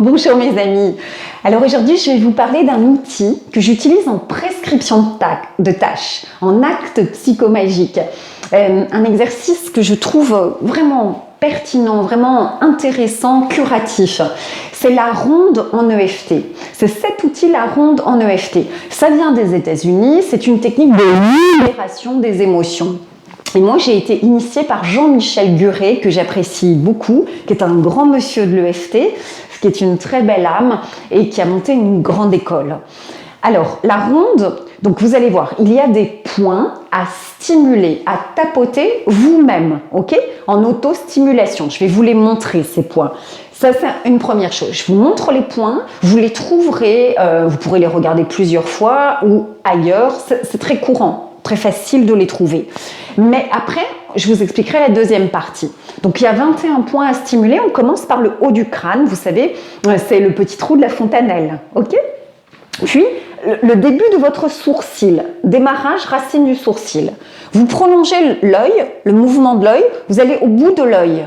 bonjour mes amis. Alors aujourd'hui, je vais vous parler d'un outil que j'utilise en prescription de tâches, en acte psychomagique. Un exercice que je trouve vraiment pertinent, vraiment intéressant, curatif. C'est la ronde en EFT. C'est cet outil, la ronde en EFT. Ça vient des États-Unis, c'est une technique de libération des émotions. Et moi, j'ai été initiée par Jean-Michel Guret, que j'apprécie beaucoup, qui est un grand monsieur de l'EFT, qui est une très belle âme et qui a monté une grande école. Alors, la ronde, donc vous allez voir, il y a des points à stimuler, à tapoter vous-même, ok? En auto-stimulation. Je vais vous les montrer, ces points. Ça, c'est une première chose. Je vous montre les points, vous les trouverez, vous pourrez les regarder plusieurs fois ou ailleurs. C'est très courant. Très facile de les trouver. Mais après, je vous expliquerai la deuxième partie. Donc, il y a 21 points à stimuler. On commence par le haut du crâne. Vous savez, c'est le petit trou de la fontanelle. OK ? Puis, le début de votre sourcil. Démarrage, racine du sourcil. Vous prolongez l'œil, le mouvement de l'œil. Vous allez au bout de l'œil.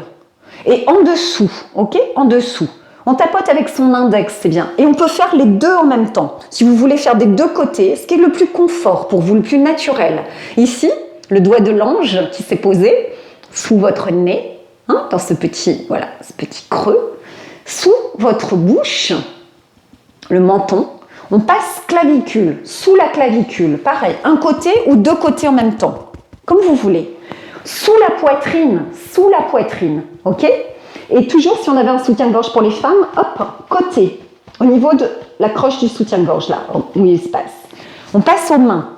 Et en dessous. OK ? En dessous. On tapote avec son index, c'est bien. Et on peut faire les deux en même temps. Si vous voulez faire des deux côtés, ce qui est le plus confort pour vous, le plus naturel. Ici, le doigt de l'ange qui s'est posé sous votre nez, hein, dans ce petit creux, sous votre bouche, le menton. On passe clavicule, sous la clavicule. Pareil, un côté ou deux côtés en même temps, comme vous voulez. Sous la poitrine, ok ? Et toujours, si on avait un soutien-gorge pour les femmes, hop, côté, au niveau de la croche du soutien-gorge, là, où il se passe. On passe aux mains.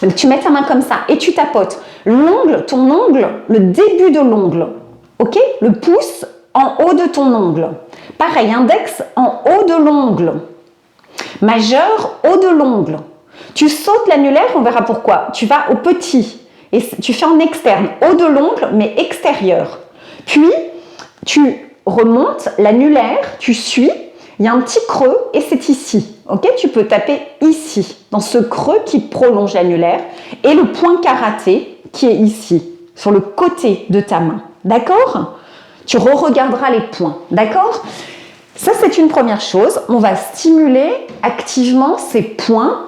Donc, tu mets ta main comme ça et tu tapotes. L'ongle, ton ongle, le début de l'ongle, ok ? Le pouce en haut de ton ongle. Pareil, index en haut de l'ongle. Majeur, haut de l'ongle. Tu sautes l'annulaire, on verra pourquoi. Tu vas au petit et tu fais en externe, haut de l'ongle, mais extérieur. Puis, tu remontes l'annulaire, tu suis, il y a un petit creux et c'est ici. Ok, tu peux taper ici, dans ce creux qui prolonge l'annulaire, et le point karaté qui est ici, sur le côté de ta main. D'accord ? Tu re-regarderas les points. D'accord ? Ça, c'est une première chose. On va stimuler activement ces points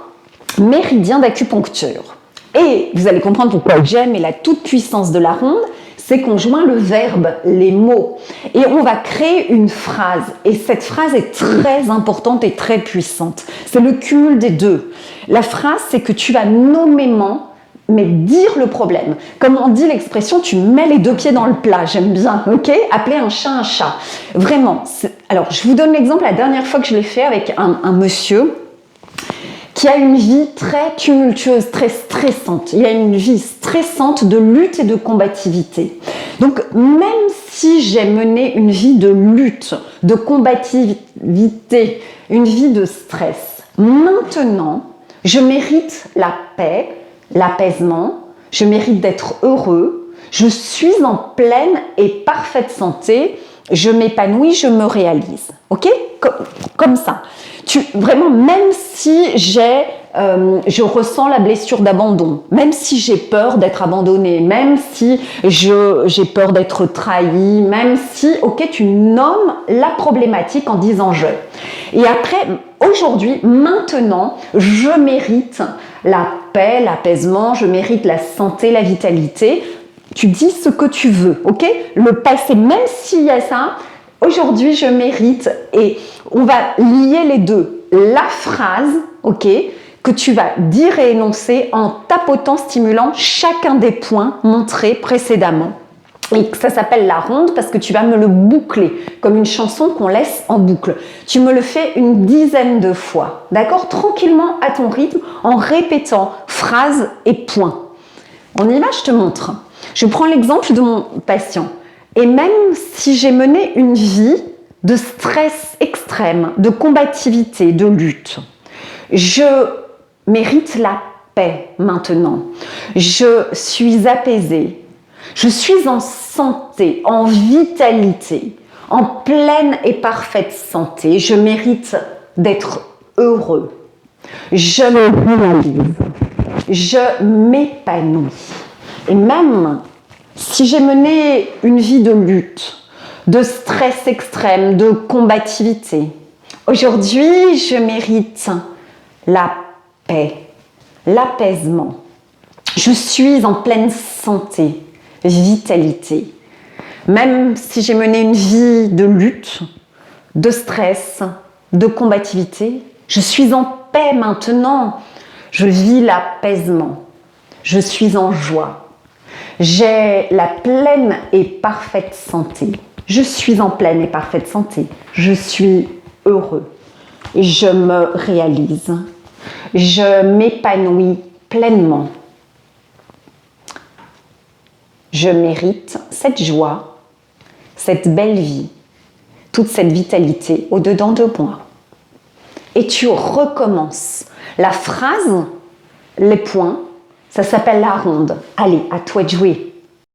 méridiens d'acupuncture. Et vous allez comprendre pourquoi j'aime et la toute-puissance de la ronde, c'est qu'on joint le verbe, les mots. Et on va créer une phrase. Et cette phrase est très importante et très puissante. C'est le cumul des deux. La phrase, c'est que tu vas nommément dire le problème. Comme on dit l'expression, tu mets les deux pieds dans le plat. J'aime bien, ok ? Appeler un chat un chat. Vraiment. Alors, je vous donne l'exemple la dernière fois que je l'ai fait avec un monsieur qui a une vie très tumultueuse, très stressante. Il a une vie stressante de lutte et de combativité. Donc, même si j'ai mené une vie de lutte, de combativité, une vie de stress, maintenant, je mérite la paix, l'apaisement, je mérite d'être heureux, je suis en pleine et parfaite santé, je m'épanouis, je me réalise. Ok ? Comme ça. Vraiment, même si je ressens la blessure d'abandon, même si j'ai peur d'être abandonnée, même si j'ai peur d'être trahie, même si, ok, tu nommes la problématique en disant je. Et après, aujourd'hui, maintenant, je mérite la paix, l'apaisement, je mérite la santé, la vitalité. Tu dis ce que tu veux, ok ? Le passé, même s'il y a ça, aujourd'hui, je mérite, et on va lier les deux. La phrase, ok, que tu vas dire et énoncer en tapotant, stimulant chacun des points montrés précédemment. Et ça s'appelle la ronde parce que tu vas me le boucler, comme une chanson qu'on laisse en boucle. Tu me le fais une dizaine de fois, d'accord ? Tranquillement, à ton rythme, en répétant phrases et points. On y va, je te montre. Je prends l'exemple de mon patient. Et même si j'ai mené une vie de stress extrême, de combativité, de lutte, je mérite la paix maintenant. Je suis apaisée. Je suis en santé, en vitalité, en pleine et parfaite santé. Je mérite d'être heureux. Je me réalise. Je m'épanouis. Et même si j'ai mené une vie de lutte, de stress extrême, de combativité. Aujourd'hui, je mérite la paix, l'apaisement. Je suis en pleine santé, vitalité. Même si j'ai mené une vie de lutte, de stress, de combativité, je suis en paix maintenant. Je vis l'apaisement. Je suis en joie. J'ai la pleine et parfaite santé. Je suis en pleine et parfaite santé. Je suis heureux. Je me réalise. Je m'épanouis pleinement. Je mérite cette joie, cette belle vie, toute cette vitalité au-dedans de moi. Et tu recommences. La phrase, les points, ça s'appelle la ronde. Allez, à toi de jouer.